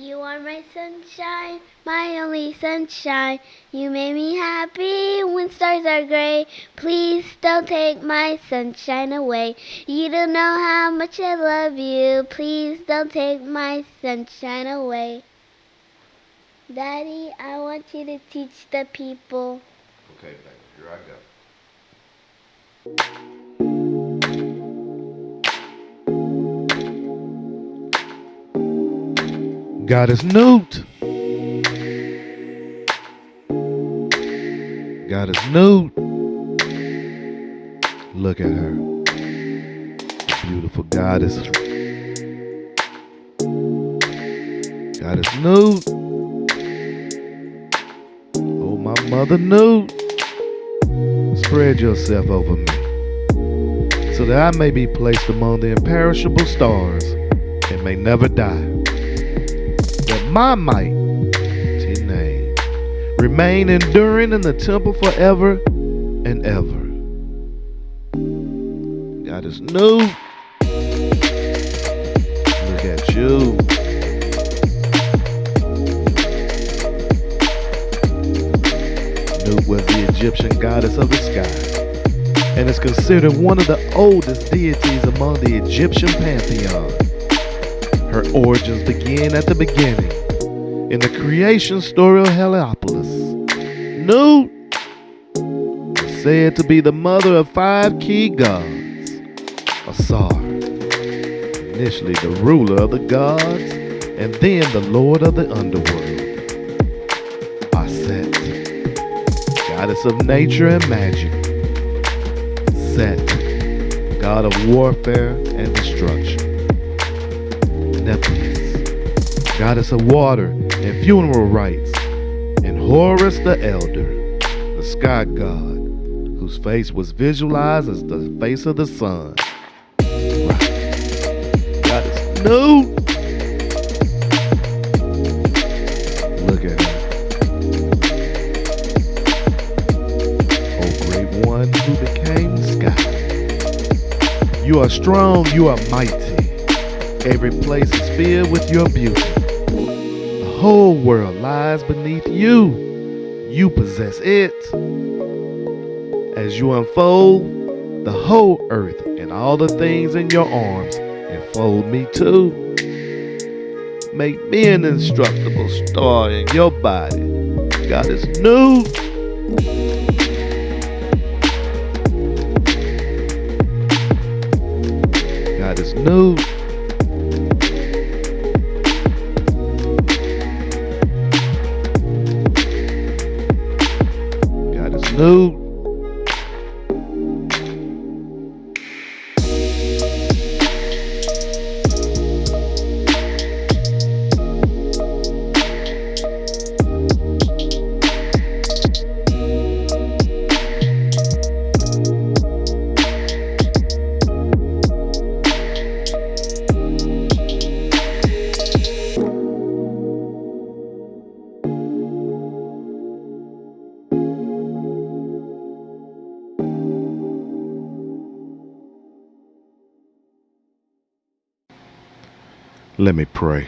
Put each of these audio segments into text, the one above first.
You are my sunshine, my only sunshine. You make me happy when stars are gray. Please don't take my sunshine away. You don't know how much I love you. Please don't take my sunshine away. Daddy, I want you to teach the people. Okay, baby, here I go. Goddess Newt. Goddess Newt. Look at her. Beautiful goddess. Goddess Newt. Oh, my mother Newt. Spread yourself over me, so that I may be placed among the imperishable stars and may never die. That my mighty name remain enduring in the temple forever and ever. Goddess Newt. Look at you. Newt was the Egyptian goddess of the sky and is considered one of the oldest deities among the Egyptian pantheon. Her origins begin at the beginning in the creation story of Heliopolis. Newt is said to be the mother of 5 key gods. Asar, initially the ruler of the gods and then the lord of the underworld. Aset, goddess of nature and magic. Set, god of warfare and destruction. Nephthys, goddess of water and funeral rites. And Horus the elder, the sky god, whose face was visualized as the face of the sun. Right. Goddess Newt. Look at her. One who became the sky. You are strong, you are mighty. Every place is filled with your beauty. The whole world lies beneath you. You possess it. As you unfold, the whole earth and all the things in your arms enfold me too. Make me an indestructible star in your body. Goddess Newt. Goddess Newt. Goddess Newt. Let me pray.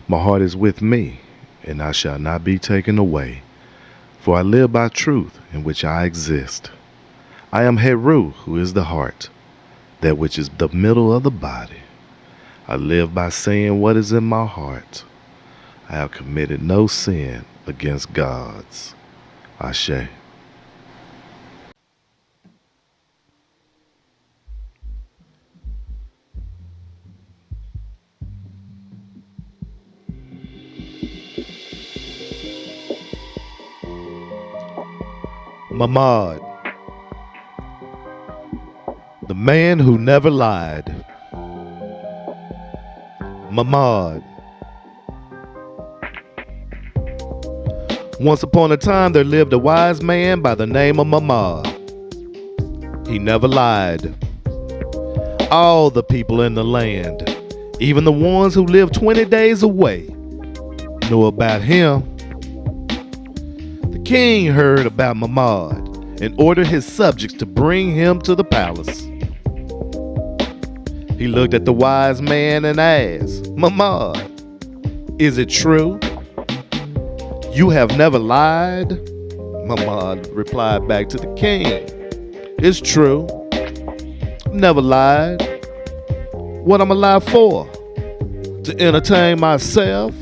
My heart is with me, and I shall not be taken away. For I live by truth in which I exist. I am Heru, who is the heart, that which is the middle of the body. I live by saying what is in my heart. I have committed no sin against God's. Ashe. Mamad, the man who never lied. Mamad. Once upon a time there lived a wise man by the name of Mamad. He never lied. All the people in the land, even the ones who lived 20 days away, knew about him. The king heard about Mamad and ordered his subjects to bring him to the palace. He looked at the wise man and asked, Mamad, Is it true? You have never lied? Mamad replied back to the king. It's true. Never lied. What I'm alive for? To entertain myself?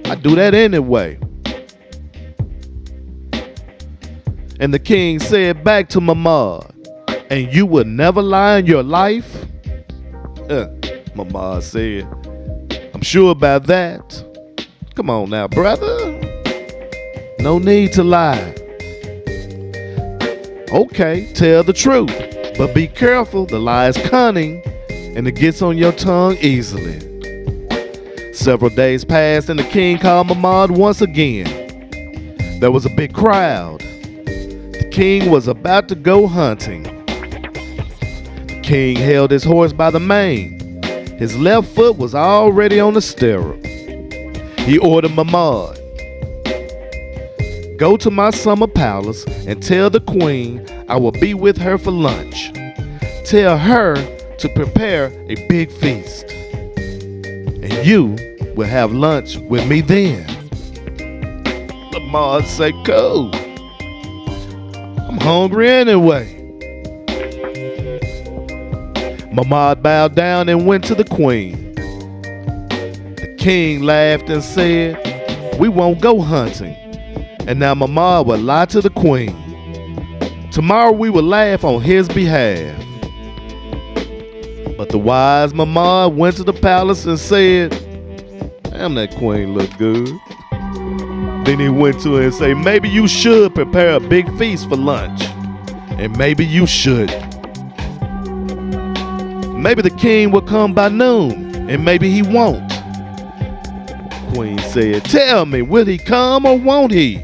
I do that anyway. And the king said back to Mamad, and you will never lie in your life? Mamad said, I'm sure about that. Come on now, brother. No need to lie. Okay, tell the truth. But be careful, the lie is cunning and it gets on your tongue easily. Several days passed and the king called Mamad once again. There was a big crowd. The king was about to go hunting. The king held his horse by the mane. His left foot was already on the stirrup. He ordered Mamad, go to my summer palace and tell the queen I will be with her for lunch. Tell her to prepare a big feast. And you will have lunch with me then. Mamad said, cool. I'm hungry anyway. Mamad bowed down and went to the queen. The king laughed and said, we won't go hunting. And now Mamad will lie to the queen. Tomorrow we will laugh on his behalf. But the wise Mamad went to the palace and said, damn, that queen look good. Then he went to her and said, maybe you should prepare a big feast for lunch. And maybe you should. Maybe the king will come by noon, and maybe he won't. Queen said, tell me, will he come or won't he?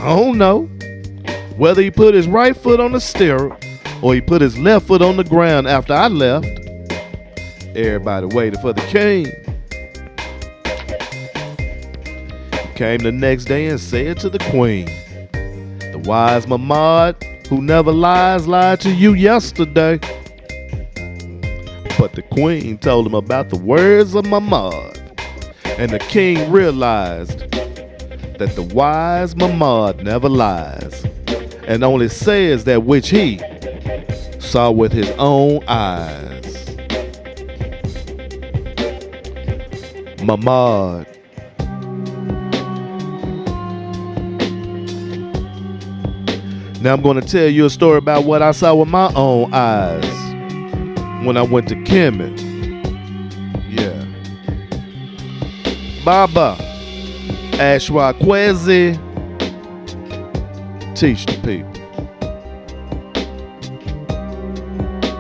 I don't know. Whether he put his right foot on the stirrup or he put his left foot on the ground after I left. Everybody waited for the king. He came the next day and said to the queen, the wise Mamad, who never lies, lied to you yesterday. But the queen told him about the words of Mamad. And the king realized that the wise Mamad never lies and only says that which he saw with his own eyes. Mamad. Now I'm going to tell you a story about what I saw with my own eyes when I went to Kemet. Yeah. Baba, Ashwa Kwezi, teach the people.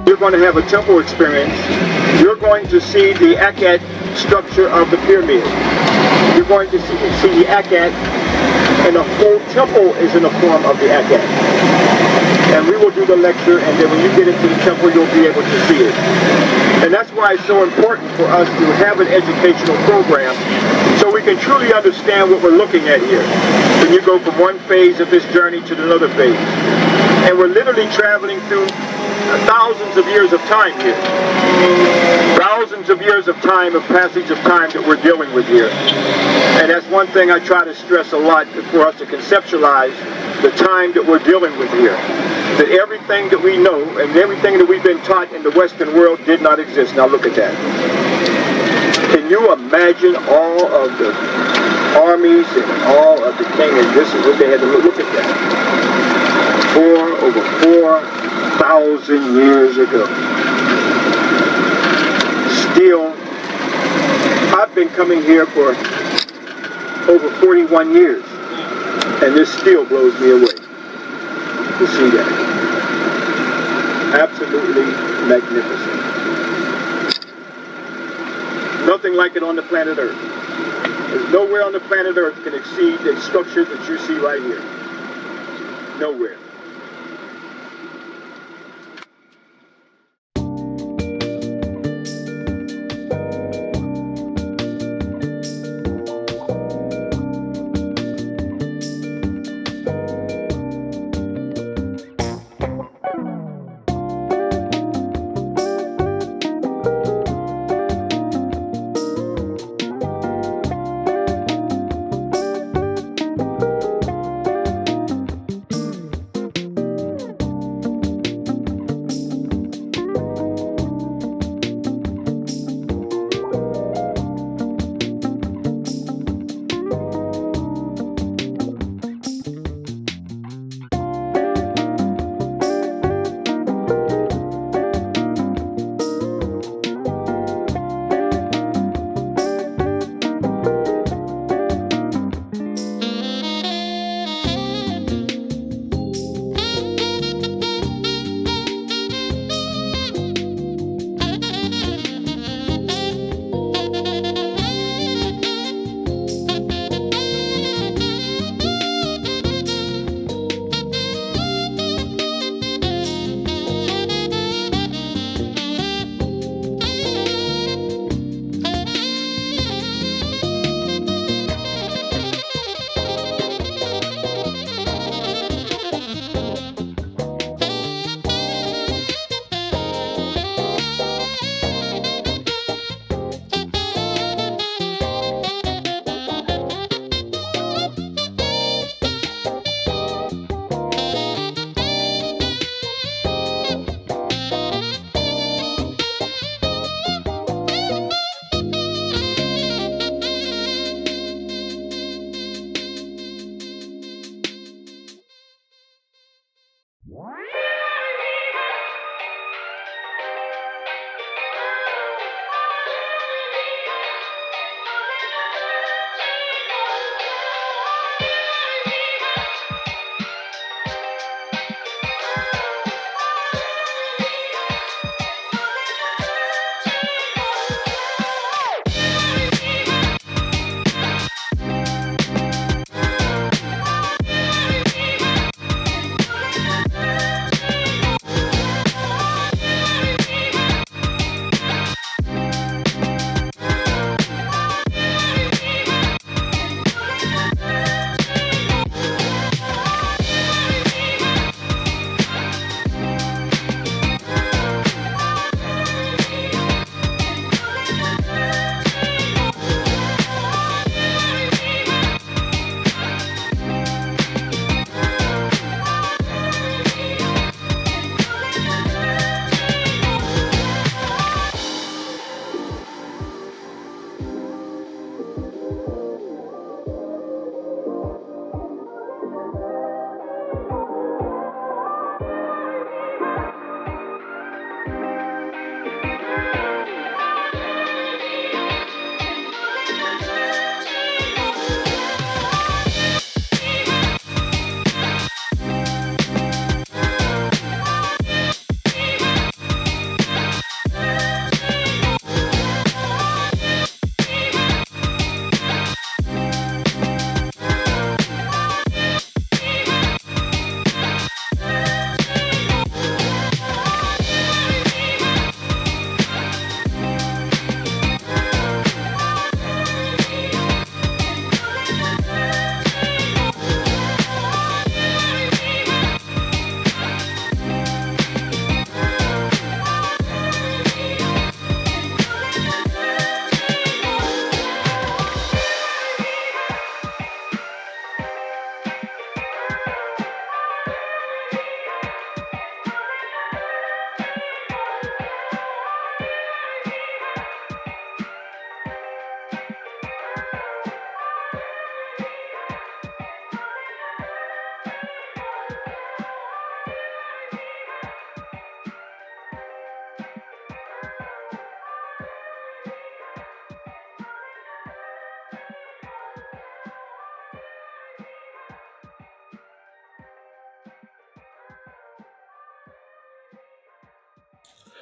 You're going to have a temple experience. You're going to see the Akat structure of the pyramid. You're going to see the Akat, and the whole temple is in the form of the Akat. And we will do the lecture, and then when you get into the temple, you'll be able to see it. And that's why it's so important for us to have an educational program so we can truly understand what we're looking at here. When you go from one phase of this journey to another phase. And we're literally traveling through thousands of years of time here. Thousands of years of time, of passage of time that we're dealing with here. And that's one thing I try to stress a lot for us to conceptualize the time that we're dealing with here. That everything that we know and everything that we've been taught in the Western world did not exist. Now look at that. Can you imagine all of the armies and all of the king, and this is what they had to look at that. Over 4,000 years ago. Still, I've been coming here for over 41 years, and this still blows me away to see that. Absolutely magnificent. Nothing like it on the planet Earth. There's nowhere on the planet Earth can exceed the structure that you see right here. Nowhere.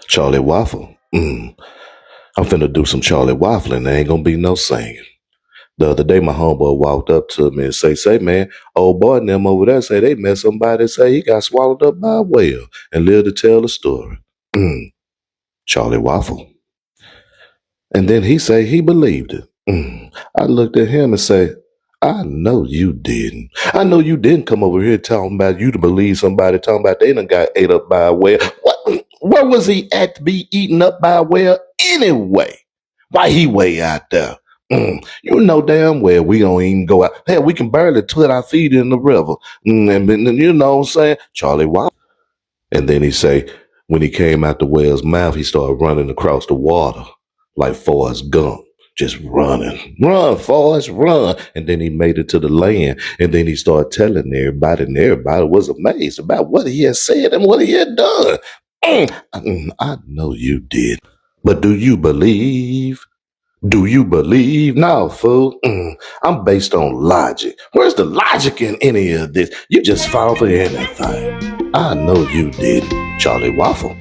Charlie Waffle. I'm finna do some Charlie waffling. There ain't gonna be no singing. The other day, my homeboy walked up to me and say, man, old boy and them over there say they met somebody say he got swallowed up by a whale and lived to tell the story. Charlie Waffle. And then he say he believed it. I looked at him and say, I know you didn't. I know you didn't come over here talking about you to believe somebody talking about they done got ate up by a whale. What? Where was he at to be eaten up by a whale anyway? Why he way out there? You know damn well we don't even go out. Hell, we can barely put our feet in the river. And you know what I'm saying? Charlie Waffle. And then he say, when he came out the whale's mouth, he started running across the water like Forrest Gump. Just running. Run, Forrest, run. And then he made it to the land. And then he started telling everybody, and everybody was amazed about what he had said and what he had done. I know you did. But do you believe? Do you believe? No, fool. I'm based on logic. Where's the logic in any of this? You just fall for anything. I know you did, Charlie Waffle.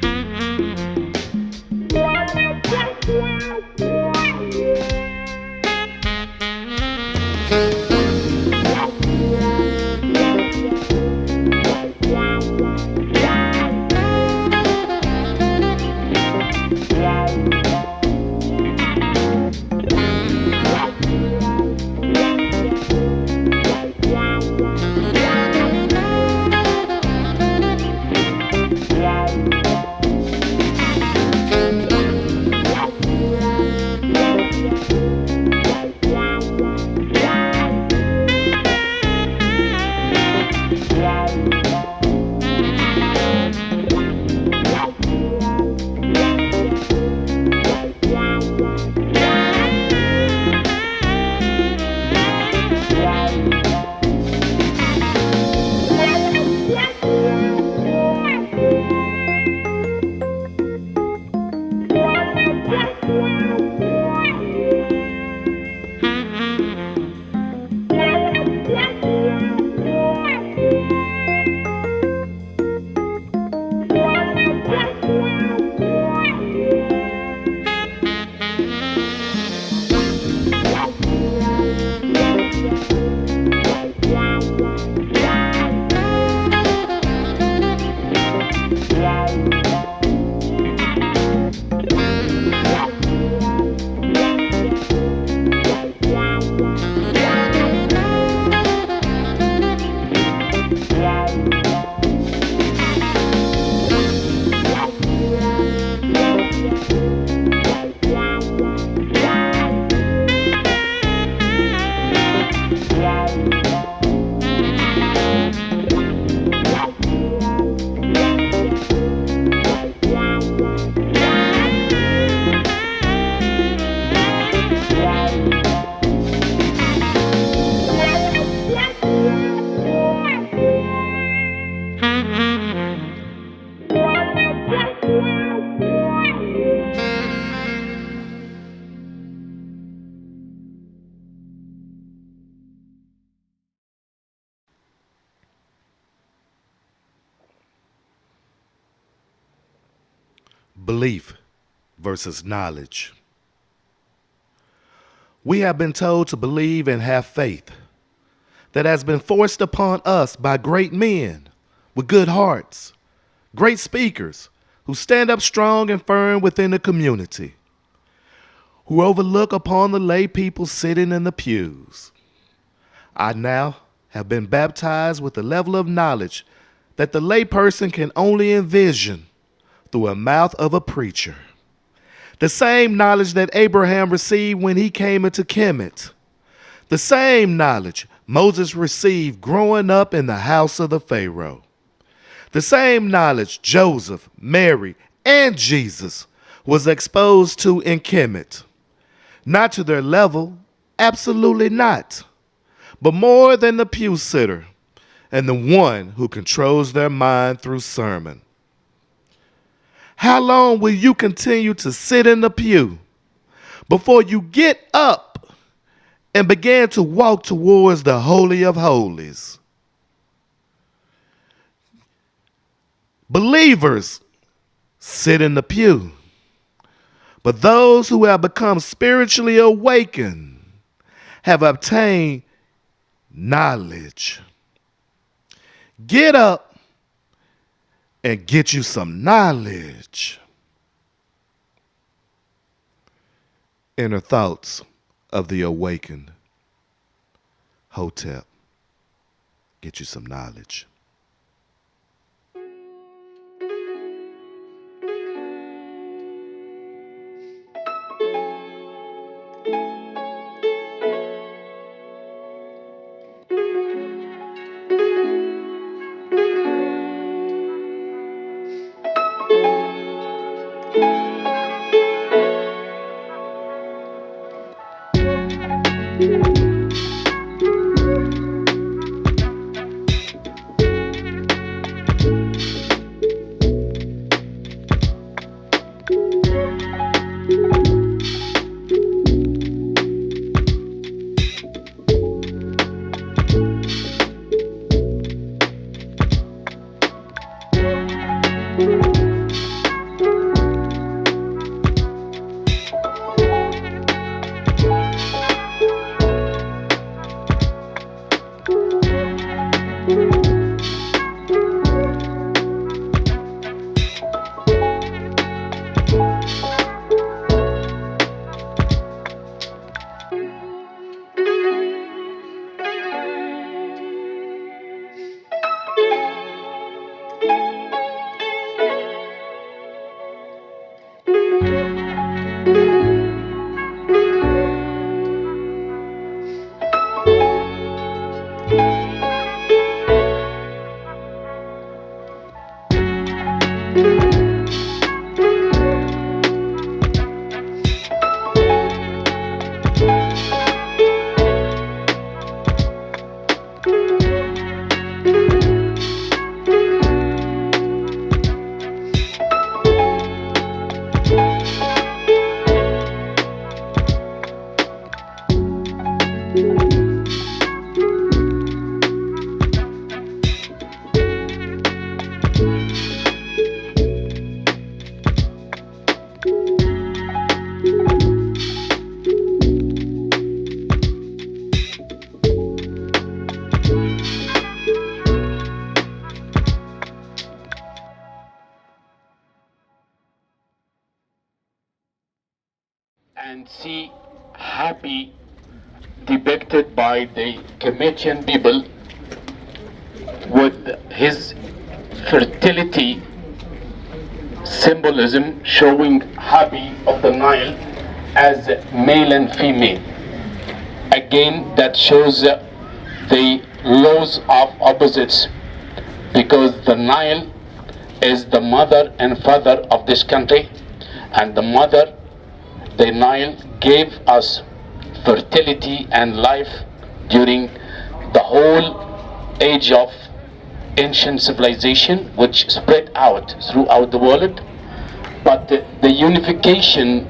Belief versus knowledge. We have been told to believe and have faith that has been forced upon us by great men with good hearts, great speakers who stand up strong and firm within the community, who overlook upon the lay people sitting in the pews. I now have been baptized with a level of knowledge that the lay person can only envision through a mouth of a preacher. The same knowledge that Abraham received when he came into Kemet. The same knowledge Moses received growing up in the house of the Pharaoh. The same knowledge Joseph, Mary, and Jesus was exposed to in Kemet. Not to their level, absolutely not, but more than the pew sitter and the one who controls their mind through sermon. How long will you continue to sit in the pew before you get up and begin to walk towards the Holy of Holies? Believers sit in the pew. But those who have become spiritually awakened have obtained knowledge. Get up and get you some knowledge. Inner thoughts of the awakened. Hotep. Get you some knowledge. And see happy depicted by the Cometian people with his fertility symbolism showing happy of the Nile as male and female. Again, that shows the laws of opposites, because the Nile is the mother and father of this country, and the Nile gave us fertility and life during the whole age of ancient civilization, which spread out throughout the world. But the unification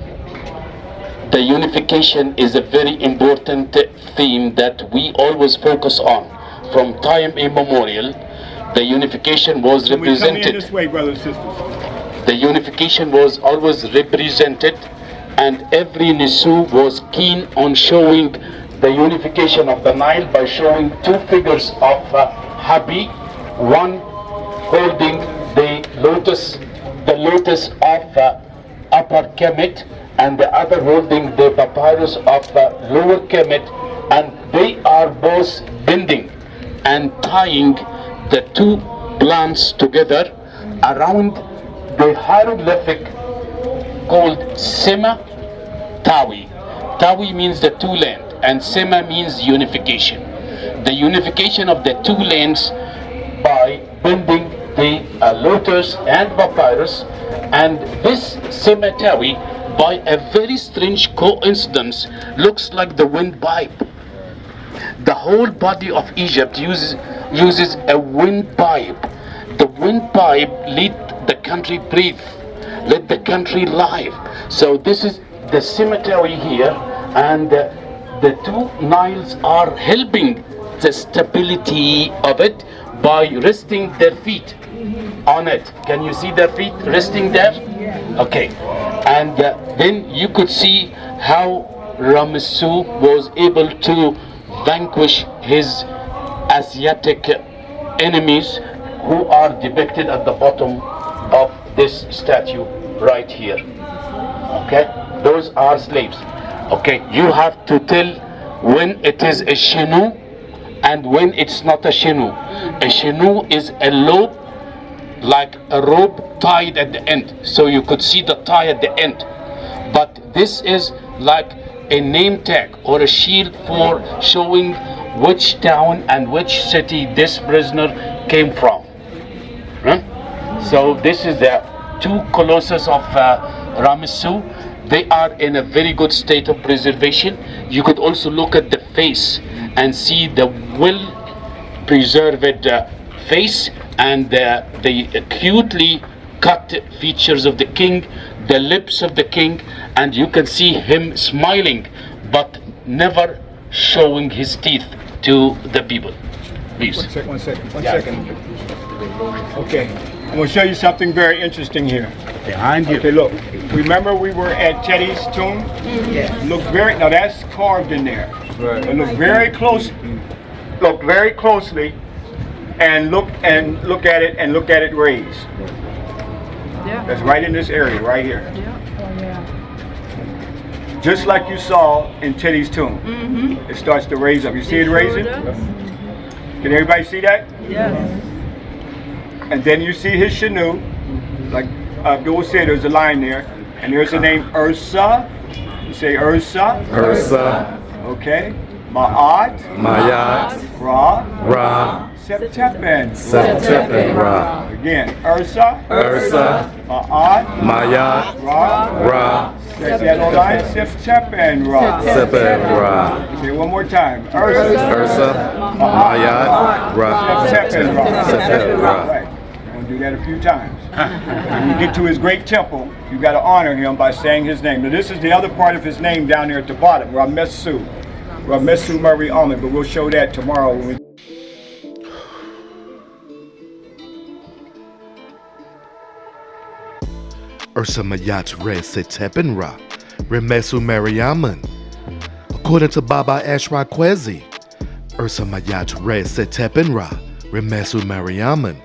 is a very important theme that we always focus on. From time immemorial, the unification was represented. Come in this way, brothers and sisters. The unification was always represented, and every Nisu was keen on showing the unification of the Nile by showing two figures of Habi, one holding the lotus of Upper Kemet, and the other holding the papyrus of Lower Kemet, and they are both bending and tying the two plants together around the hieroglyphic called Sema Tawi. Tawi means the two land, and Sema means unification. The unification of the two lands by bending the lotus and papyrus, and this Sema Tawi, by a very strange coincidence, looks like the windpipe. The whole body of Egypt uses a windpipe. The windpipe let the country breathe, let the country live. So this is the cemetery here, and the two Niles are helping the stability of it by resting their feet on it. Can you see their feet resting there? Okay. And then you could see how Ramessu was able to vanquish his Asiatic enemies, who are depicted at the bottom of this statue right here. Okay, those are slaves. Okay, you have to tell when it is a shenu and when it's not a shenu. A shenu is a lobe, like a rope tied at the end, so you could see the tie at the end. But this is like a name tag or a shield for showing which town and which city this prisoner came from. So this is the two colossus of Ramessu. They are in a very good state of preservation. You could also look at the face and see the well preserved face and the acutely cut features of the king, the lips of the king, and you can see him smiling but never showing his teeth to the people. Please. One second. Okay, I'm going to show you something very interesting here. Behind you. Okay, look. Remember we were at Teddy's tomb? Yeah. Look very, now that's carved in there. Right. But look very close. Look very closely and look at it and look at it raised. Yeah. That's right in this area, right here. Yeah. Just like you saw in Teddy's tomb. Mm-hmm. It starts to raise up. You see it raising? Can everybody see that? Yes. And then you see his shenu, like Abdul said, there's a line there, and there's the name Ursa. You say Ursa. Ursa, Okay. Ma'at. Mayat, Ra. Ra, Septepen. Septepen, Ra. Again, Ursa. Ursa, Ma'at. Mayat, Ra. Ra, Say that on line. Septepen. Ra. Sepen, Ra. Say it one more time. Ursa. Ursa, Mayat, Ra, Septepen. Ra. Sepen, Ra. Right. I'm going to do that a few times. When you get to his great temple, you got to honor him by saying his name. Now this is the other part of his name down there at the bottom, Ramessu. Ramessu Murray Ahmed, but we'll show that tomorrow when we Ursa Mayat Re Setepen Ra, Remesu Mariaman. According to Baba Ashra Kwezi, Ursa Mayat Re Setepen Ra, Remesu Mariaman,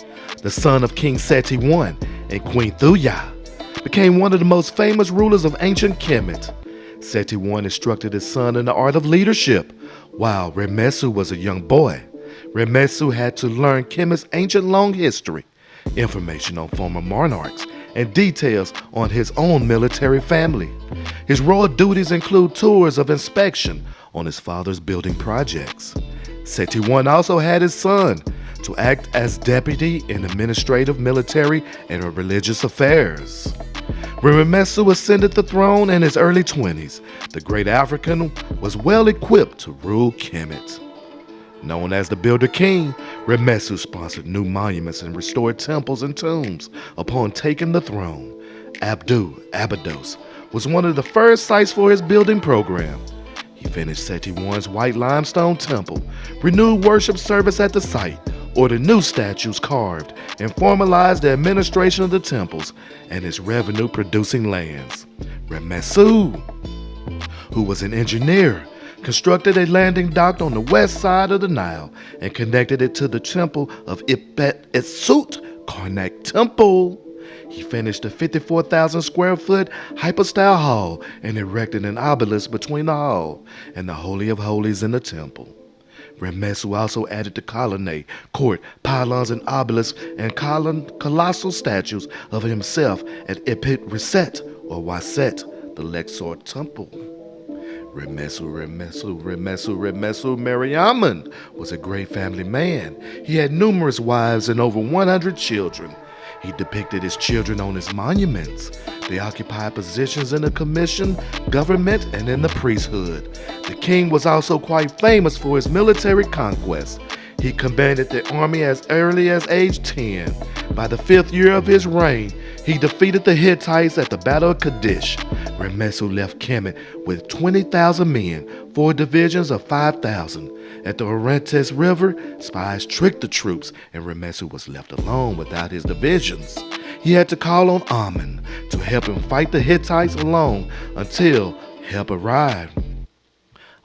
the son of King Seti I and Queen Thuya, became one of the most famous rulers of ancient Kemet. Seti I instructed his son in the art of leadership, while Remesu was a young boy. Remesu had to learn Kemet's ancient long history, information on former monarchs, and details on his own military family. His royal duties include tours of inspection on his father's building projects. Seti I also had his son to act as deputy in administrative, military, and religious affairs. When Remesu ascended the throne in his early 20s, the great African was well equipped to rule Kemet. Known as the Builder King, Remesu sponsored new monuments and restored temples and tombs upon taking the throne. Abydos was one of the first sites for his building program. He finished Seti I's white limestone temple, renewed worship service at the site, ordered new statues carved, and formalized the administration of the temples and its revenue-producing lands. Remesu, who was an engineer, constructed a landing dock on the west side of the Nile and connected it to the temple of Ipet Esut, Karnak Temple. He finished a 54,000 square foot hypostyle hall and erected an obelisk between the hall and the Holy of Holies in the temple. Remesu also added the colonnade, court, pylons, and obelisks and colossal statues of himself at Ipet Reset or Waset, the Luxor Temple. Remesu Mariaman was a great family man. He had numerous wives and over 100 children. He depicted his children on his monuments. They occupied positions in the commission, government, and in the priesthood. The king was also quite famous for his military conquests. He commanded the army as early as age 10. By the 5th year of his reign, He defeated the Hittites at the Battle of Kadesh. Remesu left Kemet with 20,000 men, 4 divisions of 5,000. At the Orontes River, spies tricked the troops, and Remesu was left alone without his divisions. He had to call on Amun to help him fight the Hittites alone until help arrived.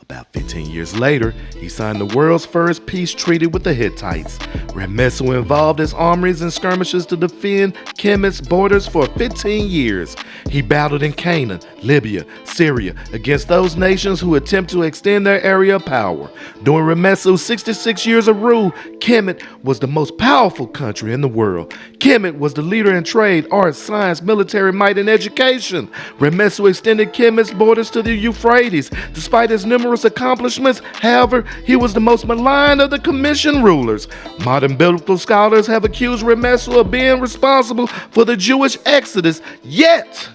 About 15 years later, he signed the world's first peace treaty with the Hittites. Remesu involved his armies in skirmishes to defend Kemet's borders for 15 years. He battled in Canaan, Libya, Syria against those nations who attempt to extend their area of power. During Remesu's 66 years of rule, Kemet was the most powerful country in the world. Kemet was the leader in trade, arts, science, military might, and education. Remesu extended Kemet's borders to the Euphrates. Despite his numerous accomplishments, however, he was the most maligned of the commissioned rulers. Modern biblical scholars have accused Remesu of being responsible for the Jewish exodus, yet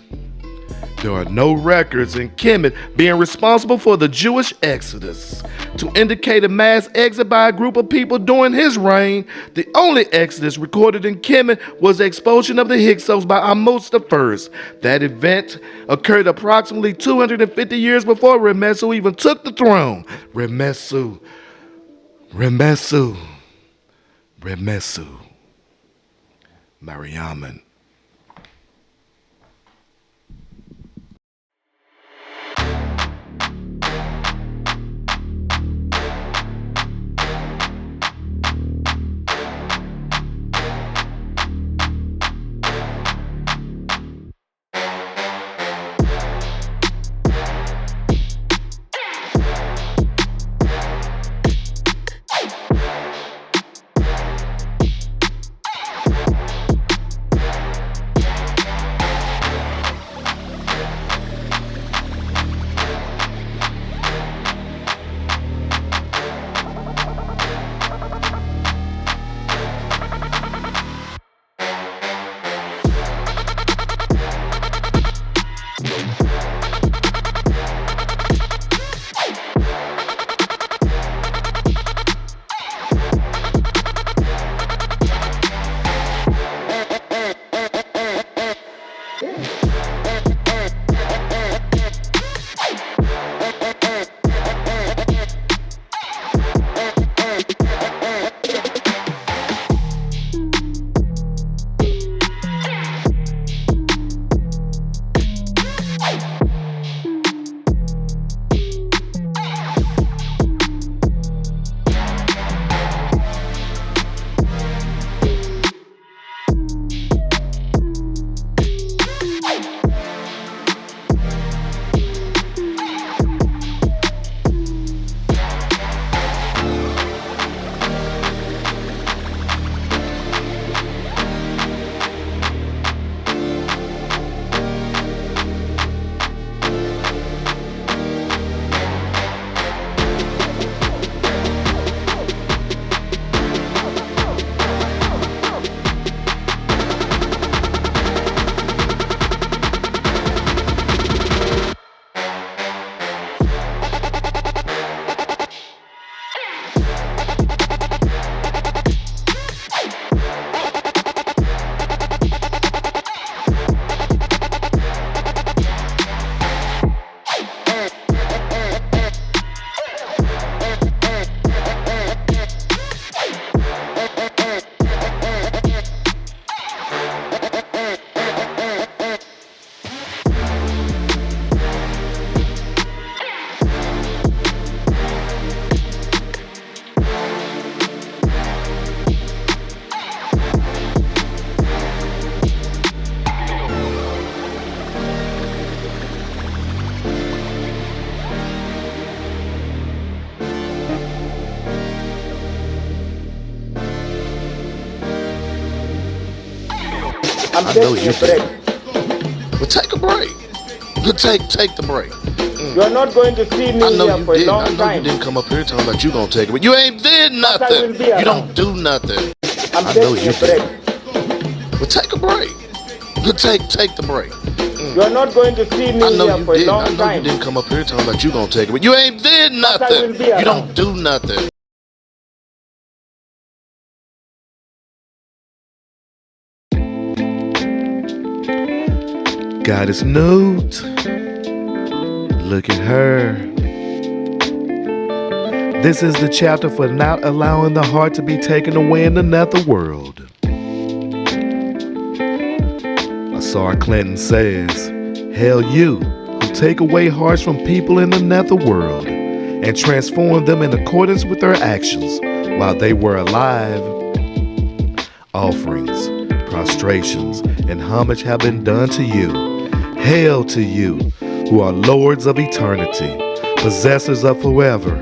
there are no records in Kemet being responsible for the Jewish exodus. To indicate a mass exit by a group of people during his reign, the only exodus recorded in Kemet was the expulsion of the Hyksos by Ahmose I. That event occurred approximately 250 years before Remesu even took the throne. Remesu. Mariaman. I'm taking a break. Well, take a break. Take the break. You're not going to see me I know here you for a didn't. long I know time. you didn't come up here talking about you gonna take it, but you ain't did But I will nothing. be You around. don't do nothing. I'm I know taking you a break. did. Well, take a break. Take the break. You're not going to see me I know here you for a didn't. long I know time. you didn't come up here talking about you gonna take it, but you ain't did But I will nothing. be You around. don't do nothing. Goddess Newt. Look at her. This is the chapter for not allowing the heart to be taken away in the netherworld. Asar Clinton says, "Hail you who take away hearts from people in the netherworld and transform them in accordance with their actions while they were alive. Offerings, prostrations, and homage have been done to you. Hail to you who are lords of eternity, possessors of forever.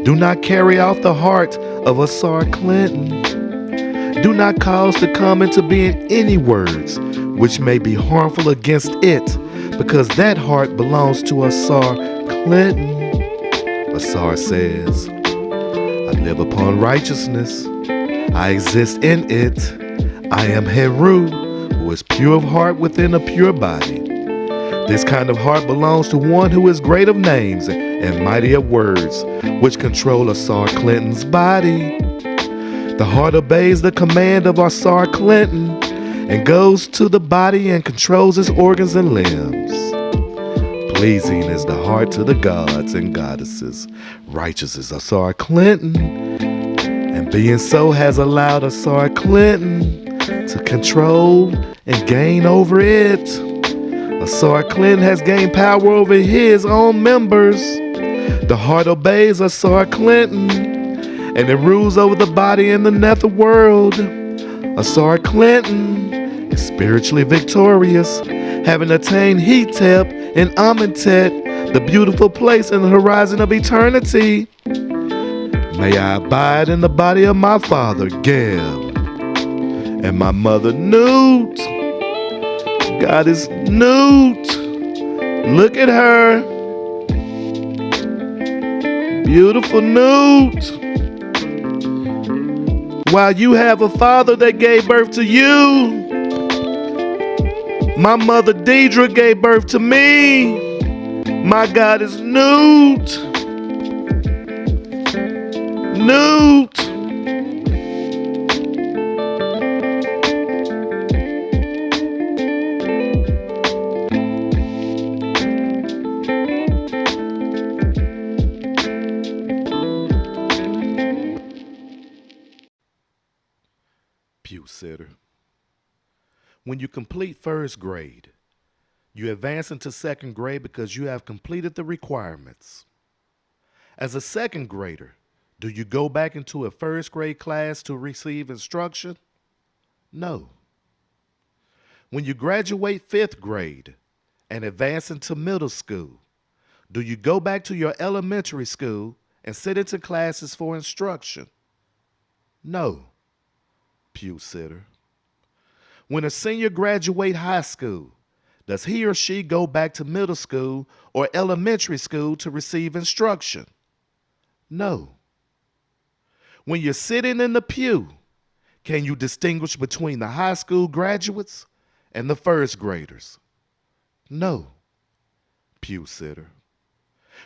Do not carry off the heart of Asar Clinton. Do not cause to come into being any words which may be harmful against it, because that heart belongs to Asar Clinton." Asar says, "I live upon righteousness. I exist in it. I am Heru, who is pure of heart within a pure body. This kind of heart belongs to one who is great of names and mighty of words, which control Asar Clinton's body. The heart obeys the command of Asar Clinton and goes to the body and controls its organs and limbs. Pleasing is the heart to the gods and goddesses. Righteous is Asar Clinton, and being so has allowed Asar Clinton to control and gain over it. Asar Clinton has gained power over his own members. The heart obeys Asar Clinton, and it rules over the body in the netherworld. Asar Clinton is spiritually victorious, having attained Hetep and Amentet, the beautiful place in the horizon of eternity. May I abide in the body of my father, Geb, and my mother, Newt. Goddess Newt. Look at her. Beautiful Newt. While you have a father that gave birth to you, my mother Deidre gave birth to me. My goddess Newt. Newt. Pew sitter. When you complete first grade, you advance into second grade because you have completed the requirements. As a second grader, do you go back into a first grade class to receive instruction? No. When you graduate fifth grade and advance into middle school, do you go back to your elementary school and sit into classes for instruction? No. Pew sitter. When a senior graduates high school, does he or she go back to middle school or elementary school to receive instruction? No. When you're sitting in the pew, can you distinguish between the high school graduates and the first graders? No. Pew sitter.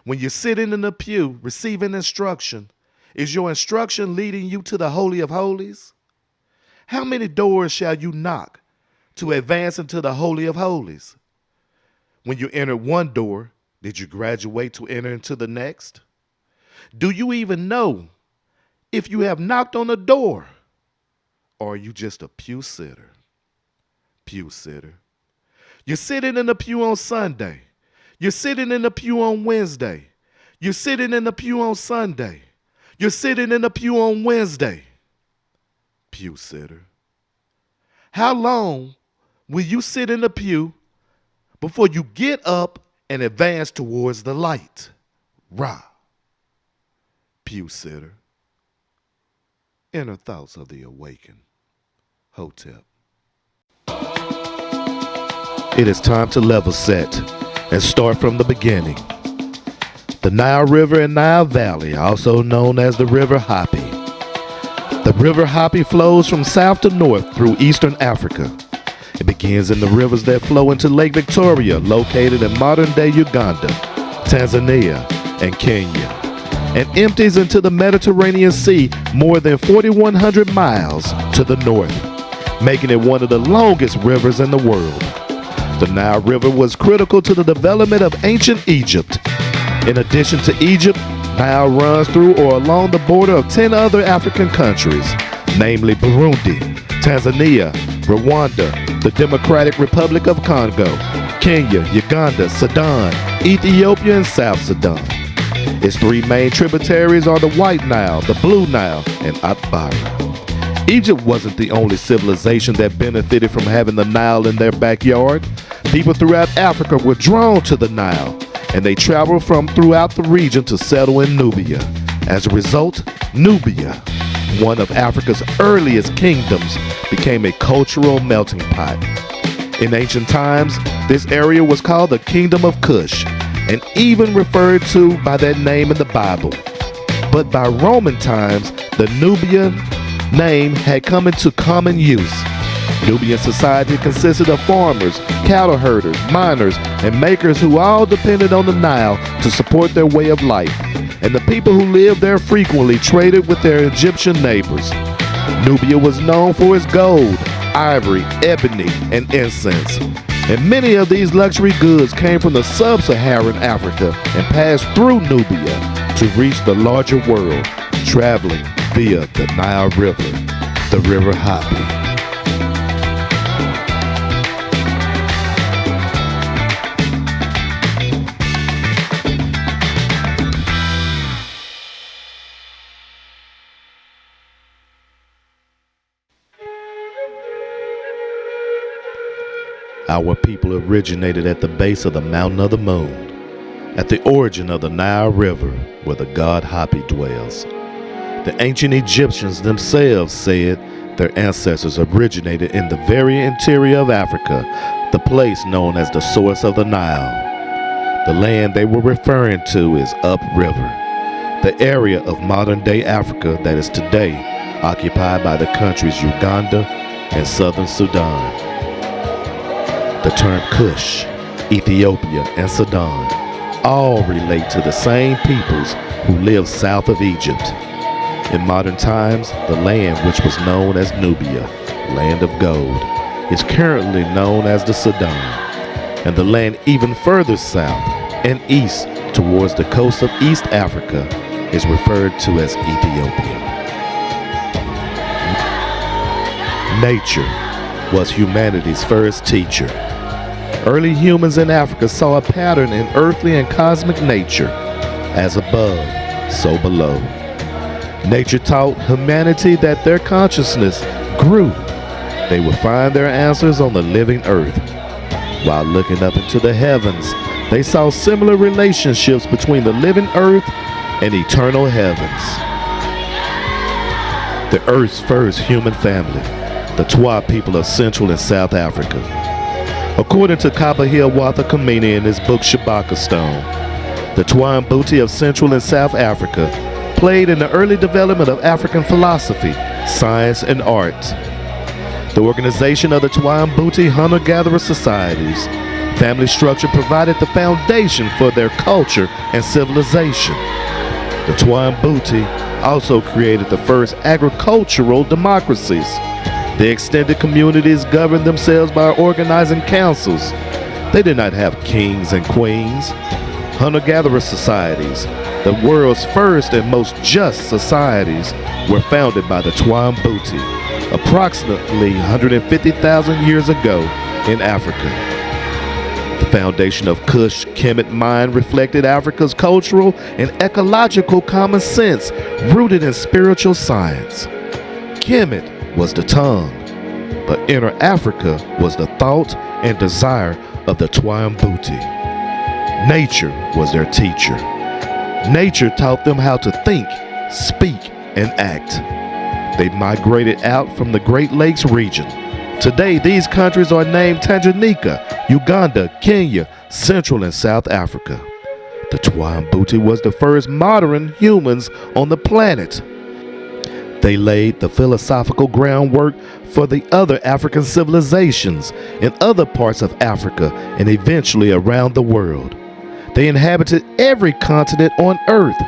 When you're sitting in the pew receiving instruction, is your instruction leading you to the Holy of Holies? How many doors shall you knock to advance into the Holy of Holies? When you enter one door, did you graduate to enter into the next? Do you even know if you have knocked on a door, or are you just a pew sitter? Pew sitter. You're sitting in the pew on Sunday. You're sitting in the pew on Wednesday. You're sitting in the pew on Sunday. You're sitting in the pew on Wednesday. Pew sitter. How long will you sit in the pew before you get up and advance towards the light? Ra. Pew sitter. Inner thoughts of the awakened. Hotep. It is time to level set and start from the beginning. The Nile River and Nile Valley, also known as the River Hapi. The River Hapi flows from south to north through eastern Africa. It begins in the rivers that flow into Lake Victoria, located in modern-day Uganda, Tanzania, and Kenya, and empties into the Mediterranean Sea more than 4,100 miles to the north, making it one of the longest rivers in the world. The Nile River was critical to the development of ancient Egypt. In addition to Egypt, Nile runs through or along the border of 10 other African countries, namely Burundi, Tanzania, Rwanda, the Democratic Republic of Congo, Kenya, Uganda, Sudan, Ethiopia, and South Sudan. Its three main tributaries are the White Nile, the Blue Nile, and Atbara. Egypt wasn't the only civilization that benefited from having the Nile in their backyard. People throughout Africa were drawn to the Nile, and they traveled from throughout the region to settle in Nubia. As a result, Nubia, one of Africa's earliest kingdoms, became a cultural melting pot. In ancient times, this area was called the Kingdom of Kush, and even referred to by that name in the Bible. But by Roman times, the Nubian name had come into common use. Nubian society consisted of farmers, cattle herders, miners, and makers who all depended on the Nile to support their way of life, and the people who lived there frequently traded with their Egyptian neighbors. Nubia was known for its gold, ivory, ebony, and incense, and many of these luxury goods came from the sub-Saharan Africa and passed through Nubia to reach the larger world, traveling via the Nile River, the River Hapi. Our people originated at the base of the Mountain of the Moon, at the origin of the Nile River, where the god Hapi dwells. The ancient Egyptians themselves said their ancestors originated in the very interior of Africa, the place known as the source of the Nile. The land they were referring to is upriver, the area of modern-day Africa that is today occupied by the countries Uganda and southern Sudan. The term Kush, Ethiopia, and Sudan all relate to the same peoples who live south of Egypt. In modern times, the land which was known as Nubia, land of gold, is currently known as the Sudan, and the land even further south and east towards the coast of East Africa is referred to as Ethiopia. Nature was humanity's first teacher. Early humans in Africa saw a pattern in earthly and cosmic nature, as above, so below. Nature taught humanity that their consciousness grew. They would find their answers on the living earth. While looking up into the heavens, they saw similar relationships between the living earth and eternal heavens. The earth's first human family, the Twa people of Central and South Africa. According to Kabahia Kamini in his book Shabaka Stone, the Twa Mbuti of Central and South Africa played in the early development of African philosophy, science, and art. The organization of the Twa Mbuti hunter-gatherer societies, family structure provided the foundation for their culture and civilization. The Twa Mbuti also created the first agricultural democracies. The extended communities governed themselves by organizing councils. They did not have kings and queens. Hunter-gatherer societies, the world's first and most just societies, were founded by the Twa Mbuti approximately 150,000 years ago in Africa. The foundation of Kush Kemet mine reflected Africa's cultural and ecological common sense rooted in spiritual science. Kemet was the tongue, but inner Africa was the thought and desire of the Twa Mbuti. Nature was their teacher. Nature taught them how to think, speak, and act. They migrated out from the Great Lakes region. Today, these countries are named Tanganyika, Uganda, Kenya, Central and South Africa. The Twa Mbuti was the first modern humans on the planet. They laid the philosophical groundwork for the other African civilizations in other parts of Africa and eventually around the world. They inhabited every continent on earth.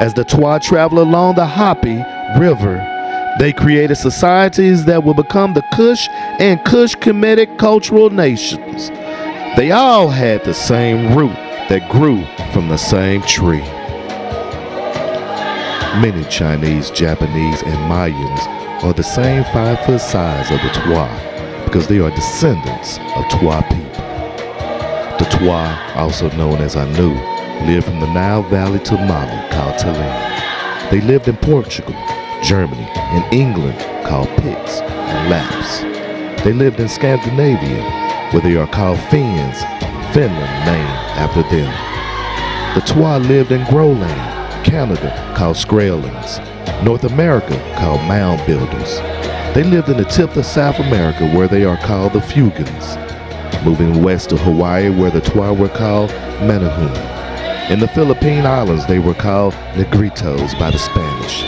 As the Twa traveled along the Hapi River, they created societies that will become the Kush and Kush Kemetic cultural nations. They all had the same root that grew from the same tree. Many Chinese, Japanese, and Mayans are the same 5-foot size of the Twa because they are descendants of Twa people. The Twa, also known as Anu, lived from the Nile Valley to Mali, called Talim. They lived in Portugal, Germany, and England, called Picts and Lapps. They lived in Scandinavia, where they are called Finns, Finland named after them. The Twa lived in Groenland, Canada, called Skrælings, North America, called Mound Builders. They lived in the tip of South America, where they are called the Fugans. Moving west to Hawaii, where the Twa were called Manahun. In the Philippine Islands, they were called Negritos by the Spanish.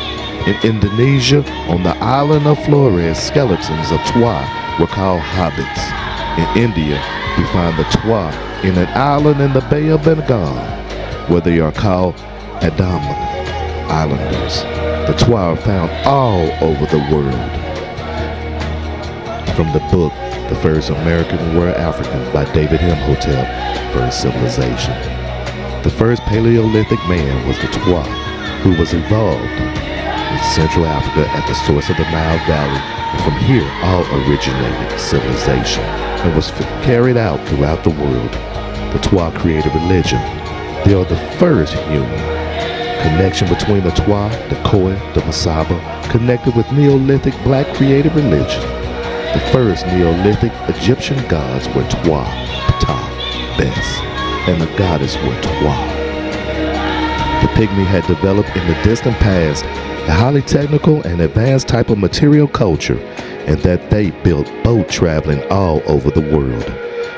In Indonesia, on the island of Flores, skeletons of Twa were called hobbits. In India, we find the Twa in an island in the Bay of Bengal, where they are called Andaman Islanders. The Twa are found all over the world. From the book, The First American Were African by David Imhotep, First Civilization. The first Paleolithic man was the Twa, who was evolved in Central Africa at the source of the Nile Valley, and from here all originated civilization and was carried out throughout the world. The Twa created religion. They are the first human. Connection between the Twa, the Khoi, the Masaba, connected with Neolithic black created religion. The first Neolithic Egyptian gods were Twa, Ptah, Bes, and the goddess were Twa. The Pygmy had developed in the distant past a highly technical and advanced type of material culture, and that they built boat traveling all over the world.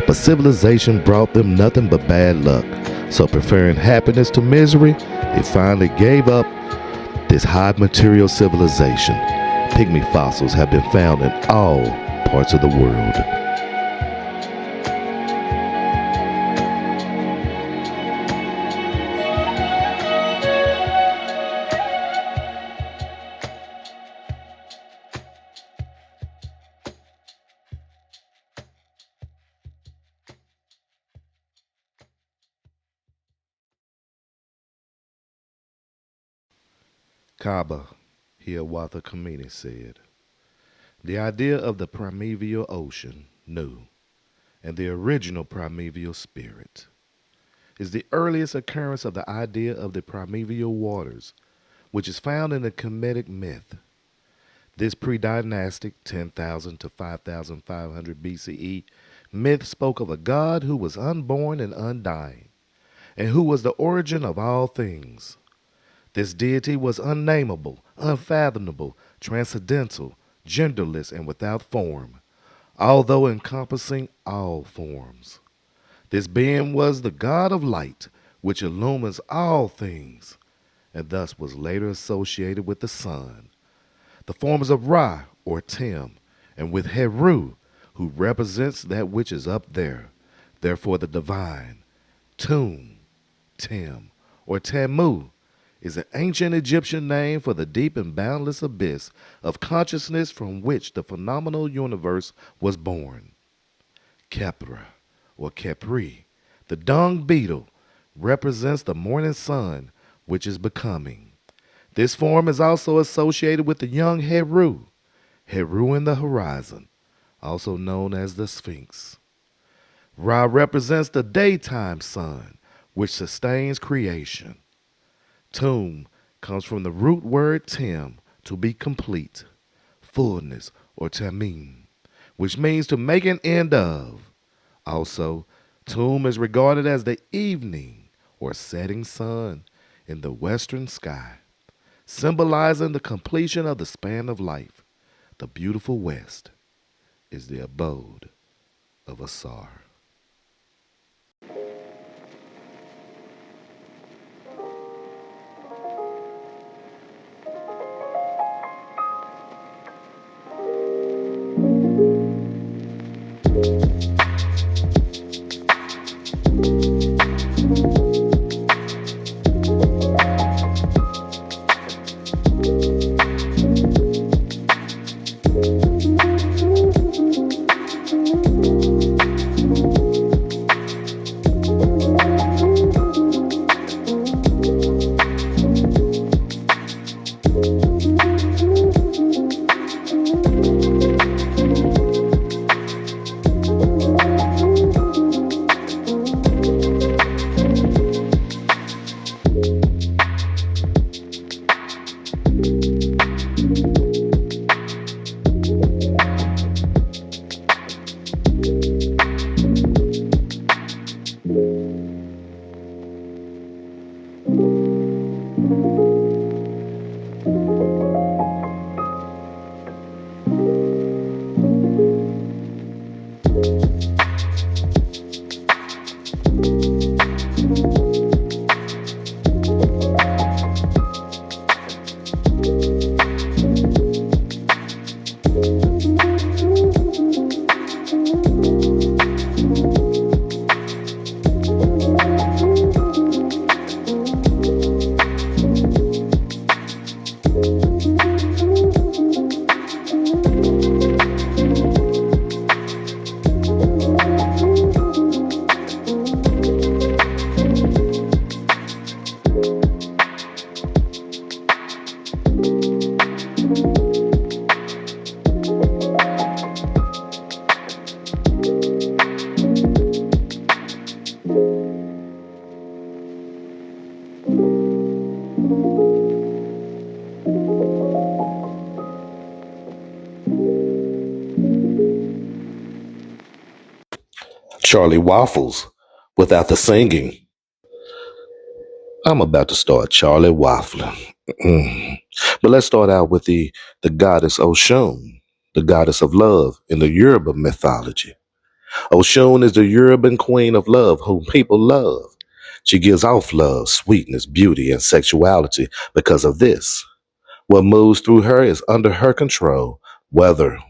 But civilization brought them nothing but bad luck, so preferring happiness to misery, they finally gave up this high material civilization. Pygmy fossils have been found in all parts of the world. Kaba, Hiawatha Kamini said, the idea of the primeval ocean, Nu, and the original primeval spirit is the earliest occurrence of the idea of the primeval waters, which is found in the Kemetic myth. This pre-dynastic 10,000 to 5,500 BCE myth spoke of a god who was unborn and undying, and who was the origin of all things. This deity was unnameable, unfathomable, transcendental, genderless, and without form, although encompassing all forms. This being was the god of light, which illumines all things, and thus was later associated with the sun. The forms of Ra, or Tim, and with Heru, who represents that which is up there, therefore the divine. Tum, Tim, or Tamu, is an ancient Egyptian name for the deep and boundless abyss of consciousness from which the phenomenal universe was born. Khepra, or Khepri, the dung beetle, represents the morning sun, which is becoming. This form is also associated with the young Heru, Heru in the horizon, also known as the Sphinx. Ra represents the daytime sun, which sustains creation. Tum comes from the root word tim, to be complete, fullness, or tamim, which means to make an end of. Also, Tum is regarded as the evening or setting sun in the western sky, symbolizing the completion of the span of life. The beautiful west is the abode of Asar. Charlie Waffles without the singing. I'm about to start Charlie Waffling. But let's start out with the goddess Oshun, the goddess of love in the Yoruba mythology. Oshun is the Yoruban queen of love whom people love. She gives off love, sweetness, beauty, and sexuality because of this. What moves through her is under her control, whether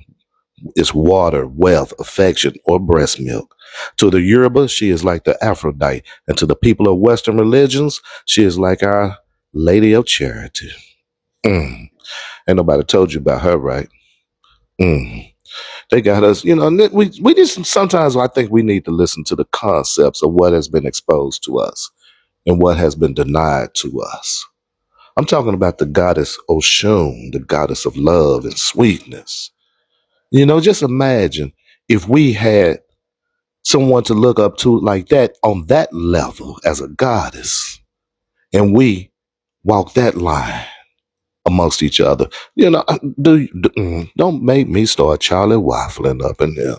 it's water, wealth, affection, or breast milk. To the Yoruba, she is like the Aphrodite, and to the people of Western religions, she is like our Lady of Charity. Ain't nobody told you about her, right? They got us, we just sometimes I think we need to listen to the concepts of what has been exposed to us and what has been denied to us. I'm talking about the goddess Oshun, the goddess of love and sweetness. Just imagine if we had someone to look up to like that on that level as a goddess, and we walk that line amongst each other. Don't make me start Charlie waffling up in there.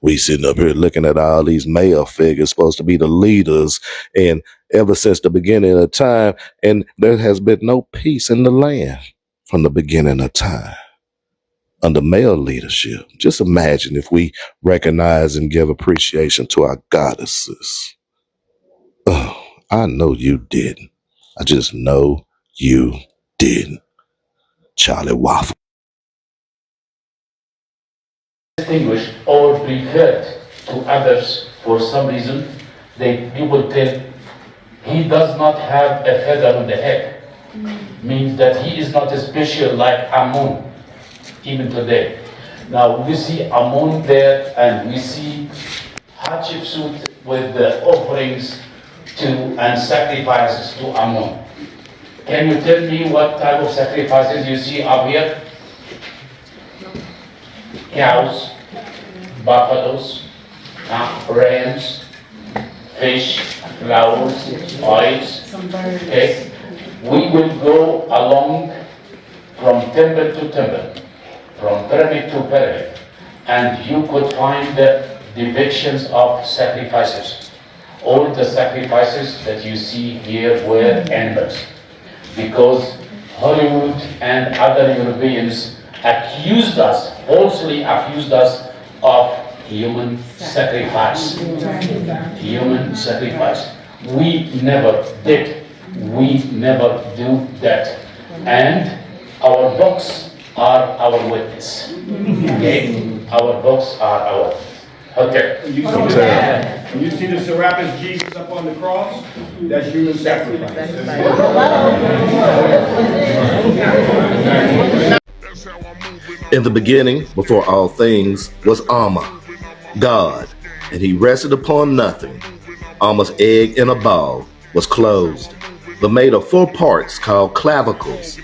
We sitting up here looking at all these male figures supposed to be the leaders, and ever since the beginning of time, and there has been no peace in the land from the beginning of time under male leadership. Just imagine if we recognize and give appreciation to our goddesses. Oh, I know you didn't. I just know you didn't. Charlie Waffle. Distinguished or preferred to others for some reason, people tell he does not have a feather on the head. Means that he is not special like Amun, even today. Now we see Amun there, and we see Hatshepsut with the offerings to and sacrifices to Amun. Can you tell me what type of sacrifices you see up here? Cows, buffaloes, rams, fish, flowers, oils. Okay? We will go along from temple to temple, from pyramid to pyramid, and you could find the depictions of sacrifices. All the sacrifices that you see here were animals, because Hollywood and other Europeans falsely accused us of human sacrifice. Human sacrifice. We never did. We never do that. And our books are our witness. Okay? Our books are our witness. Okay. When you see the Serapis Jesus up on the cross, that's human sacrifice. In the beginning, before all things, was Alma, God, and he rested upon nothing. Alma's egg in a ball was closed, but made of 4 parts called clavicles.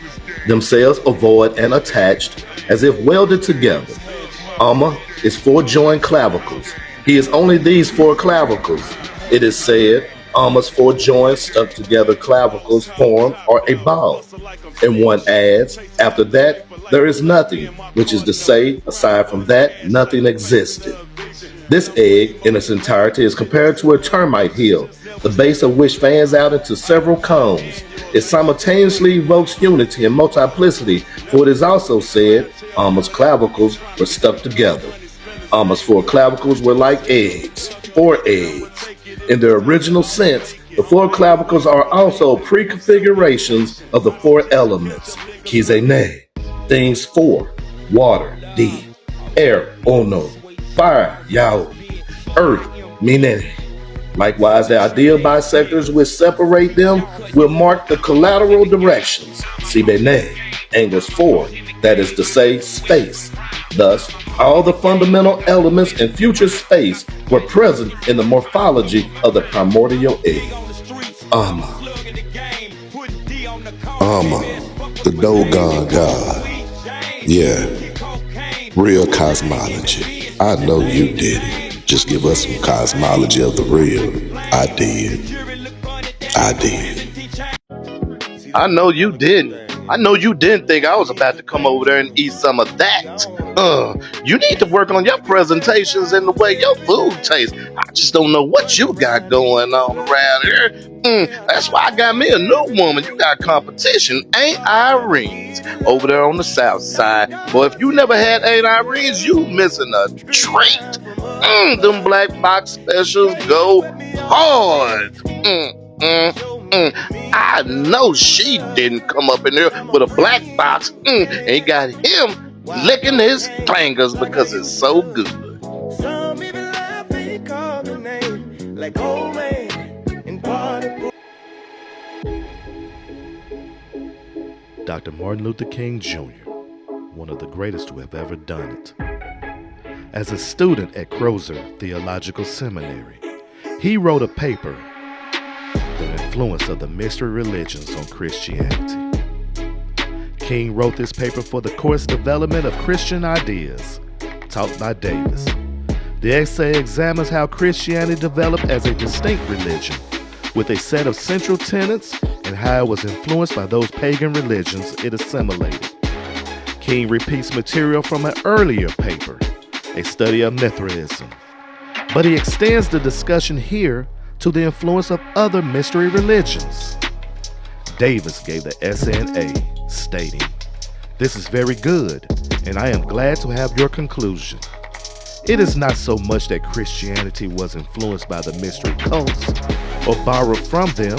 themselves are void and attached, as if welded together. Amma is 4 joined clavicles. He is only these 4 clavicles. It is said, Amma's 4 joined stuck together clavicles form are a ball. And one adds, after that, there is nothing, which is to say, aside from that, nothing existed. This egg, in its entirety, is compared to a termite hill, the base of which fans out into several cones. It simultaneously evokes unity and multiplicity, for it is also said, Amma's clavicles were stuck together. Amma's 4 clavicles were like eggs, 4 eggs. In their original sense, the 4 clavicles are also preconfigurations of the 4 elements, Kizene, things 4, water, D, air, Ono, fire, Yao, earth, Minene. Likewise, the ideal bisectors which separate them will mark the collateral directions, Sibene, angles 4, that is to say, space. Thus, all the fundamental elements in future space were present in the morphology of the primordial egg. Amma. Amma, the Dogon God. Yeah, real cosmology. I know you did it. Just give us some cosmology of the real. I did. I know you didn't. I know you didn't think I was about to come over there and eat some of that. You need to work on your presentations and the way your food tastes. I just don't know what you got going on around here. That's why I got me a new woman. You got competition, Ain't Irene's, over there on the south side. Boy, if you never had Ain't Irene's, you missing a treat. Them black box specials go hard. I know she didn't come up in there with a black box and got him licking his fingers because it's so good. Some even laugh when you call the name, like old man in party. Dr. Martin Luther King Jr., one of the greatest who have ever done it. As a student at Crozer Theological Seminary, he wrote a paper, The Influence of the Mystery Religions on Christianity. King wrote this paper for the course Development of Christian Ideas, taught by Davis. The essay examines how Christianity developed as a distinct religion, with a set of central tenets and how it was influenced by those pagan religions it assimilated. King repeats material from an earlier paper, a study of Mithraism, but he extends the discussion here to the influence of other mystery religions. Davis gave the essay an A, stating, "This is very good, and I am glad to have your conclusion. It is not so much that Christianity was influenced by the mystery cults or borrowed from them,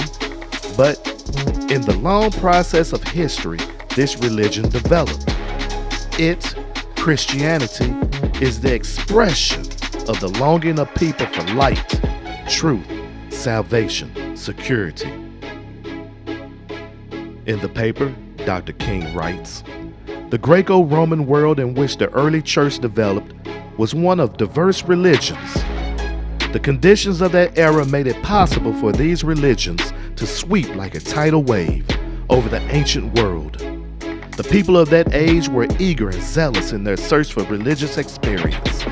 but in the long process of history, this religion developed. It, Christianity, is the expression of the longing of people for light, truth, salvation, security." In the paper, Dr. King writes, "The Greco-Roman world in which the early church developed was one of diverse religions. The conditions of that era made it possible for these religions to sweep like a tidal wave over the ancient world. The people of that age were eager and zealous in their search for religious experience.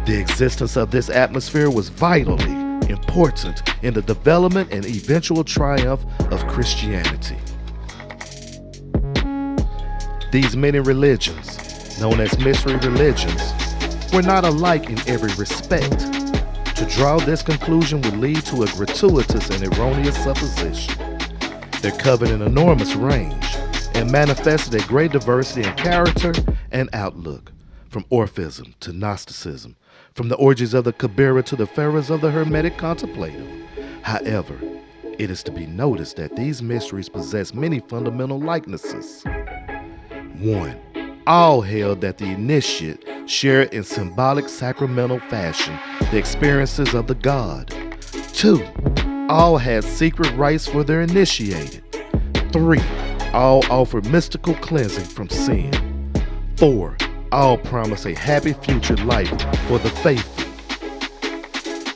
The existence of this atmosphere was vitally important in the development and eventual triumph of Christianity. These many religions, known as mystery religions, were not alike in every respect. To draw this conclusion would lead to a gratuitous and erroneous supposition. They covered an enormous range and manifested a great diversity in character and outlook, from Orphism to Gnosticism, from the orgies of the Kabira to the fervors of the Hermetic Contemplative. However, it is to be noticed that these mysteries possess many fundamental likenesses. 1. All held that the initiate shared in symbolic sacramental fashion the experiences of the god. 2. All had secret rites for their initiated. 3. All offered mystical cleansing from sin. 4. All promise a happy future life for the faithful.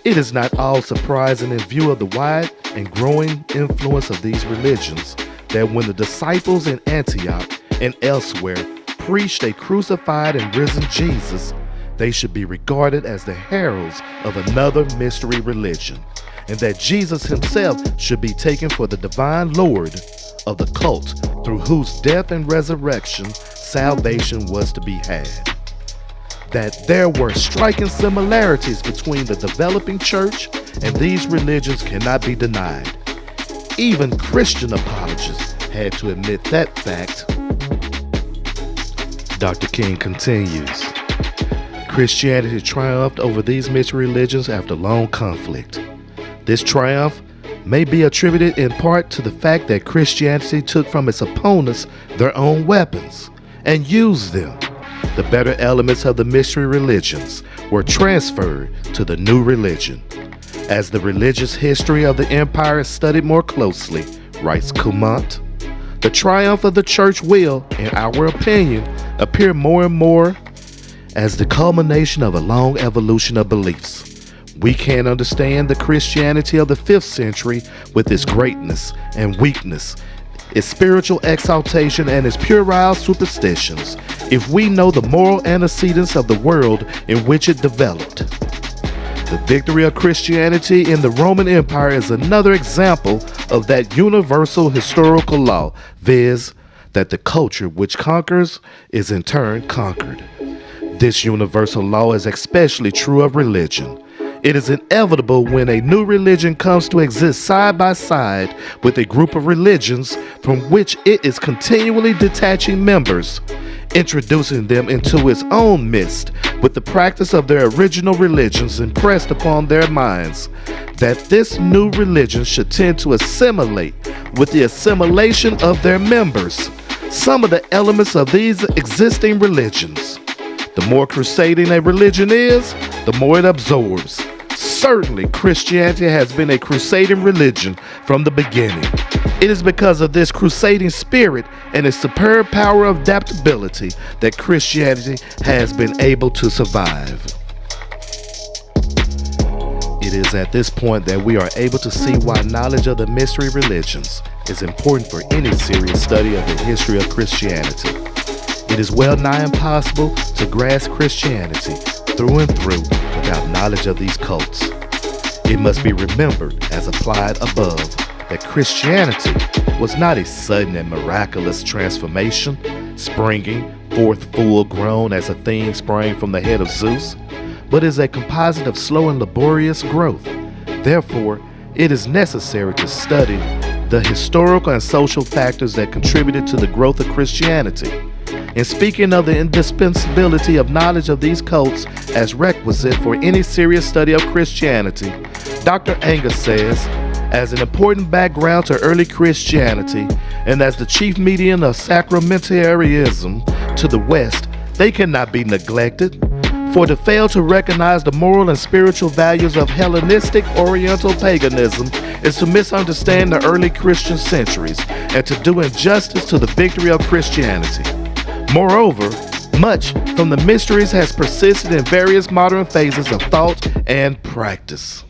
It is not all surprising in view of the wide and growing influence of these religions that when the disciples in Antioch and elsewhere preached a crucified and risen Jesus, they should be regarded as the heralds of another mystery religion, and that Jesus himself should be taken for the divine Lord of the cult through whose death and resurrection salvation was to be had. That there were striking similarities between the developing church and these religions cannot be denied. Even Christian apologists had to admit that fact. Dr. King continues, Christianity triumphed over these mystery religions after long conflict. This triumph may be attributed in part to the fact that Christianity took from its opponents their own weapons and used them. The better elements of the mystery religions were transferred to the new religion. As the religious history of the empire is studied more closely, writes Cumont, the triumph of the church will, in our opinion, appear more and more as the culmination of a long evolution of beliefs. We can understand the Christianity of the 5th century with its greatness and weakness, its spiritual exaltation and its puerile superstitions, if we know the moral antecedents of the world in which it developed. The victory of Christianity in the Roman Empire is another example of that universal historical law, viz., that the culture which conquers is in turn conquered. This universal law is especially true of religion. It is inevitable when a new religion comes to exist side by side with a group of religions from which it is continually detaching members, introducing them into its own midst with the practice of their original religions impressed upon their minds, that this new religion should tend to assimilate with the assimilation of their members some of the elements of these existing religions. The more crusading a religion is, the more it absorbs. Certainly, Christianity has been a crusading religion from the beginning. It is because of this crusading spirit and its superb power of adaptability that Christianity has been able to survive. It is at this point that we are able to see why knowledge of the mystery religions is important for any serious study of the history of Christianity. It is well nigh impossible to grasp Christianity through and through without knowledge of these cults. It must be remembered, as applied above, that Christianity was not a sudden and miraculous transformation, springing forth full grown as a thing sprang from the head of Zeus, but is a composite of slow and laborious growth. Therefore, it is necessary to study the historical and social factors that contributed to the growth of Christianity. In speaking of the indispensability of knowledge of these cults as requisite for any serious study of Christianity, Dr. Angus says, as an important background to early Christianity and as the chief medium of sacramentarianism to the West, they cannot be neglected. For to fail to recognize the moral and spiritual values of Hellenistic Oriental paganism is to misunderstand the early Christian centuries and to do injustice to the victory of Christianity. Moreover, much from the mysteries has persisted in various modern phases of thought and practice.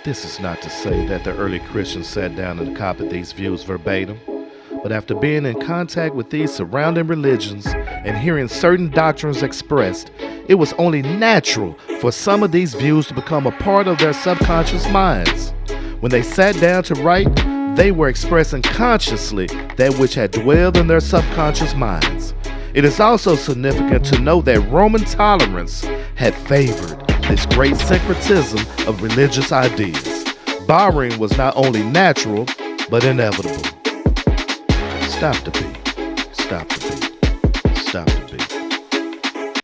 This is not to say that the early Christians sat down and copied these views verbatim, but after being in contact with these surrounding religions and hearing certain doctrines expressed, it was only natural for some of these views to become a part of their subconscious minds. When they sat down to write, they were expressing consciously that which had dwelled in their subconscious minds. It is also significant to know that Roman tolerance had favored this great syncretism of religious ideas. Borrowing was not only natural, but inevitable. Stop the beat. Stop the beat. Stop the beat.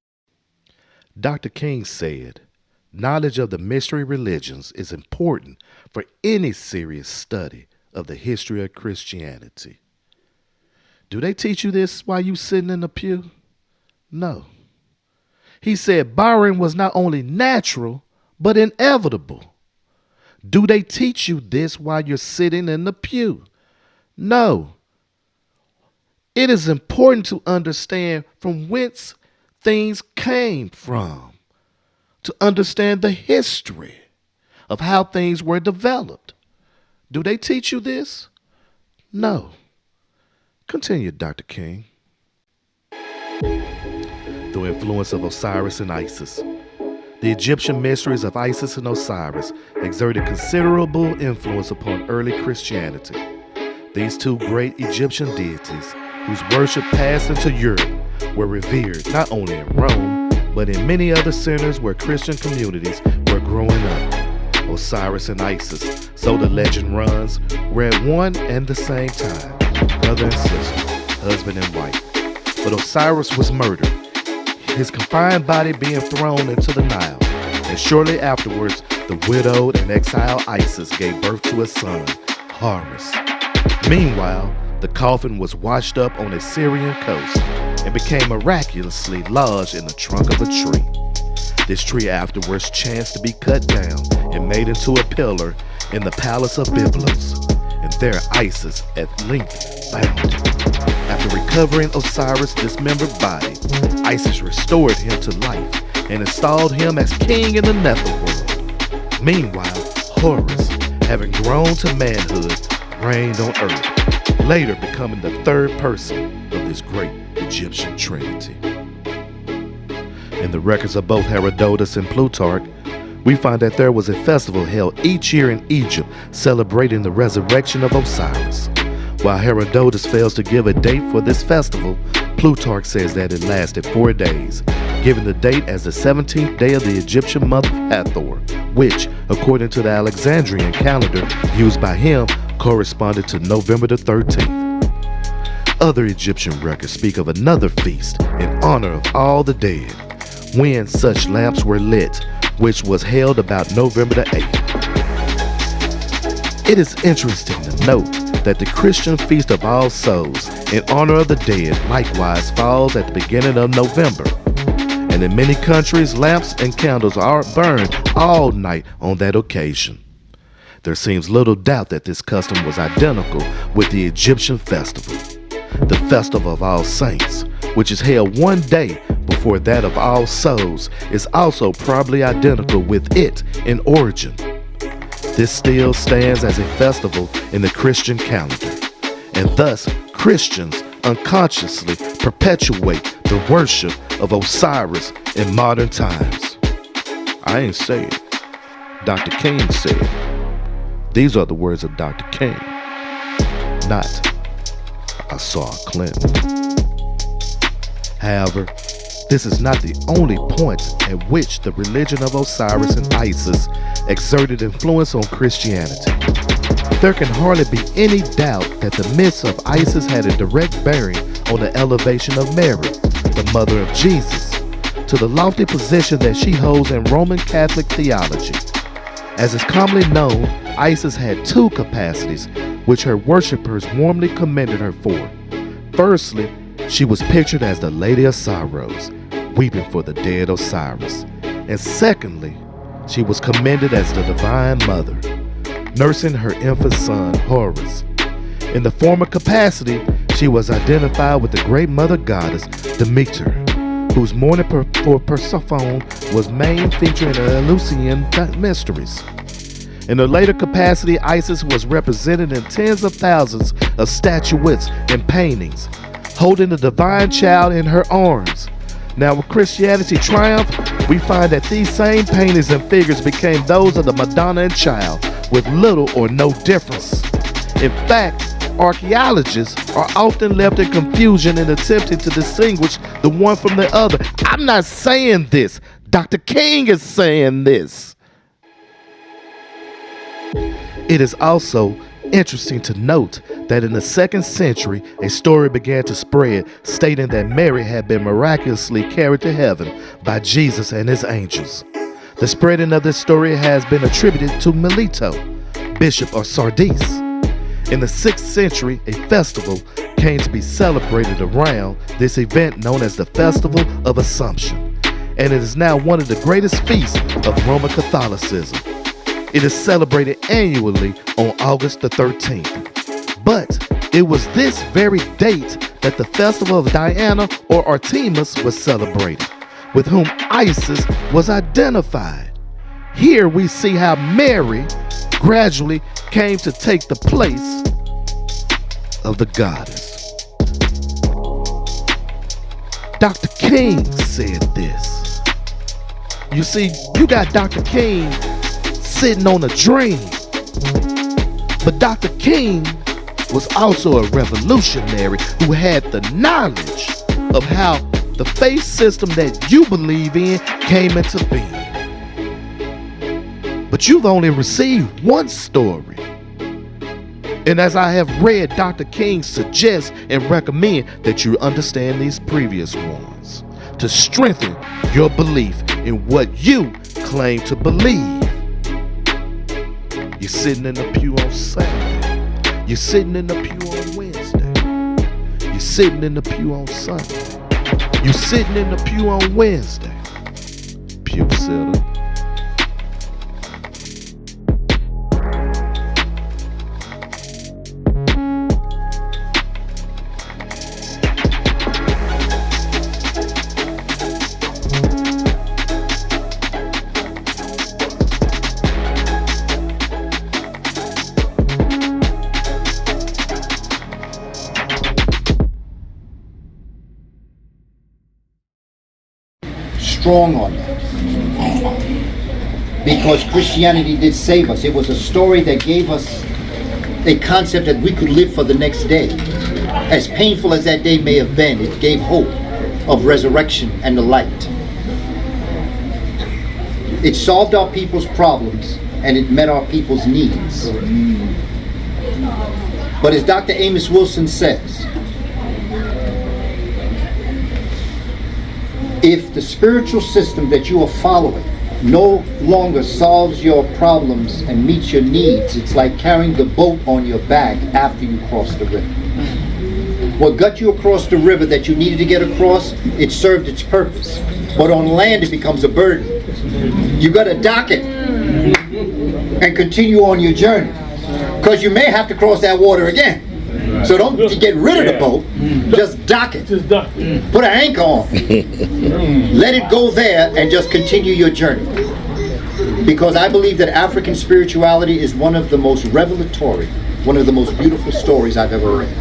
Dr. King said, knowledge of the mystery religions is important for any serious study of the history of Christianity. Do they teach you this while you sitting in the pew? No. He said borrowing was not only natural, but inevitable. Do they teach you this while you're sitting in the pew? No. It is important to understand from whence things came from, to understand the history of how things were developed. Do they teach you this? No. Continue, Dr. King. Through influence of Osiris and Isis, the Egyptian mysteries of Isis and Osiris exerted considerable influence upon early Christianity. These two great Egyptian deities, whose worship passed into Europe, were revered not only in Rome, but in many other centers where Christian communities were growing up. Osiris and Isis, so the legend runs, were at one and the same time, brother and sister, husband and wife. But Osiris was murdered, his confined body being thrown into the Nile, and shortly afterwards, the widowed and exiled Isis gave birth to a son, Horus. Meanwhile, the coffin was washed up on a Syrian coast and became miraculously lodged in the trunk of a tree. This tree afterwards chanced to be cut down and made into a pillar in the palace of Byblos, and there Isis at length found it. After recovering Osiris' dismembered body, Isis restored him to life and installed him as king in the netherworld. Meanwhile, Horus, having grown to manhood, reigned on earth, later becoming the third person of this great Egyptian trinity. In the records of both Herodotus and Plutarch, we find that there was a festival held each year in Egypt celebrating the resurrection of Osiris. While Herodotus fails to give a date for this festival, Plutarch says that it lasted 4 days, giving the date as the 17th day of the Egyptian month of Hathor, which, according to the Alexandrian calendar used by him, corresponded to November the 13th. Other Egyptian records speak of another feast in honor of all the dead, when such lamps were lit, which was held about November the 8th. It is interesting to note that the Christian Feast of All Souls in honor of the dead likewise falls at the beginning of November. And in many countries, lamps and candles are burned all night on that occasion. There seems little doubt that this custom was identical with the Egyptian festival. The Festival of All Saints, which is held one day before that of All Souls, is also probably identical with it in origin. This still stands as a festival in the Christian calendar, and thus Christians unconsciously perpetuate the worship of Osiris in modern times. I ain't say it. Dr. King said it. These are the words of Dr. King, not Asar Clinton. However, this is not the only point at which the religion of Osiris and Isis exerted influence on Christianity. There can hardly be any doubt that the myths of Isis had a direct bearing on the elevation of Mary, the mother of Jesus, to the lofty position that she holds in Roman Catholic theology. As is commonly known, Isis had two capacities which her worshippers warmly commended her for. Firstly, she was pictured as the Lady of Sorrows, weeping for the dead Osiris. And secondly, she was commended as the Divine Mother, nursing her infant son, Horus. In the former capacity, she was identified with the great mother goddess, Demeter, whose mourning for Persephone was main feature in the Eleusinian mysteries. In her later capacity, Isis was represented in tens of thousands of statuettes and paintings, holding the divine child in her arms. Now, with Christianity triumphed, we find that these same paintings and figures became those of the Madonna and Child, with little or no difference. In fact, archaeologists are often left in confusion in attempting to distinguish the one from the other. I'm not saying this. Dr. King is saying this. It is also interesting to note that in the 2nd century, a story began to spread stating that Mary had been miraculously carried to heaven by Jesus and his angels. The spreading of this story has been attributed to Melito, bishop of Sardis. In the 6th century, a festival came to be celebrated around this event known as the Festival of Assumption, and it is now one of the greatest feasts of Roman Catholicism. It is celebrated annually on August the 13th. But it was this very date that the festival of Diana or Artemis was celebrated, with whom Isis was identified. Here we see how Mary gradually came to take the place of the goddess. Dr. King said this. You see, you got Dr. King sitting on a dream. But Dr. King was also a revolutionary who had the knowledge of how the faith system that you believe in came into being. But you've only received one story. And as I have read, Dr. King suggests and recommend that you understand these previous ones to strengthen your belief in what you claim to believe. You're sitting in the pew on Saturday. You're sitting in the pew on Wednesday. You're sitting in the pew on Sunday. You're sitting in the pew on Wednesday. Pew sitter. Strong on that. Because Christianity did save us. It was a story that gave us a concept that we could live for the next day. As painful as that day may have been, it gave hope of resurrection and the light. It solved our people's problems and it met our people's needs. But as Dr. Amos Wilson says, if the spiritual system that you are following no longer solves your problems and meets your needs, it's like carrying the boat on your back after you cross the river. What got you across the river that you needed to get across, it served its purpose. But on land, it becomes a burden. You got to dock it and continue on your journey, because you may have to cross that water again. So don't get rid of the boat, just dock it. Put an anchor on. Let it go there and just continue your journey. Because I believe that African spirituality is one of the most revelatory, one of the most beautiful stories I've ever read.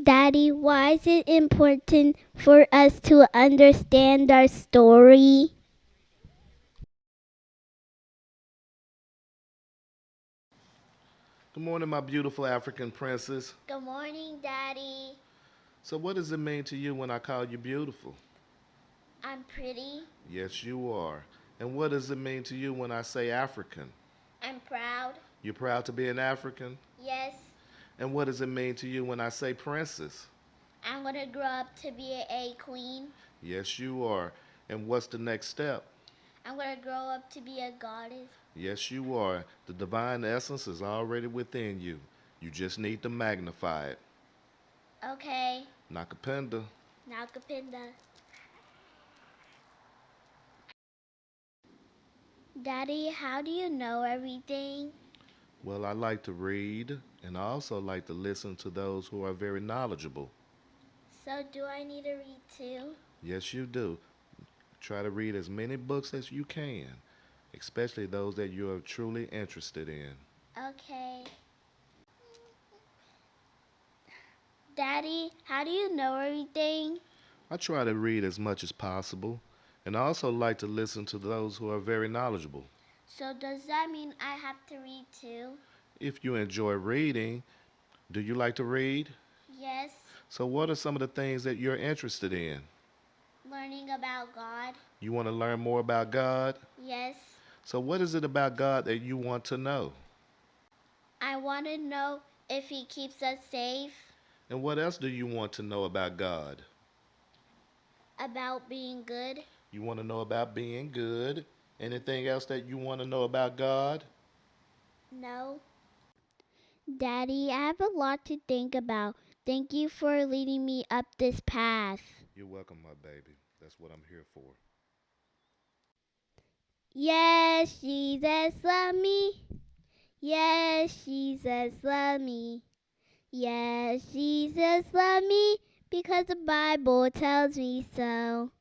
Daddy, why is it important for us to understand our story? Good morning, my beautiful African princess. Good morning, Daddy. So, what does it mean to you when I call you beautiful? I'm pretty. Yes, you are. And what does it mean to you when I say African? I'm proud. You're proud to be an African? Yes. And what does it mean to you when I say princess? I'm going to grow up to be a queen. Yes, you are. And what's the next step? I'm going to grow up to be a goddess. Yes, you are. The divine essence is already within you. You just need to magnify it. Okay. Nakapenda. Nakapinda. Daddy, how do you know everything? Well, I like to read, and I also like to listen to those who are very knowledgeable. So do I need to read too? Yes, you do. Try to read as many books as you can, especially those that you are truly interested in. Okay. Daddy, how do you know everything? I try to read as much as possible, and I also like to listen to those who are very knowledgeable. So does that mean I have to read too? If you enjoy reading, do you like to read? Yes. So, what are some of the things that you're interested in? Learning about God? You want to learn more about God? Yes. So, what is it about God that you want to know? I want to know if He keeps us safe. And what else do you want to know about God? About being good. You want to know about being good? Anything else that you want to know about God? No. Daddy, I have a lot to think about. Thank you for leading me up this path. You're welcome, my baby. That's what I'm here for. Yes, Jesus, love me. Yes, Jesus, love me. Yes, Jesus, love me because the Bible tells me so.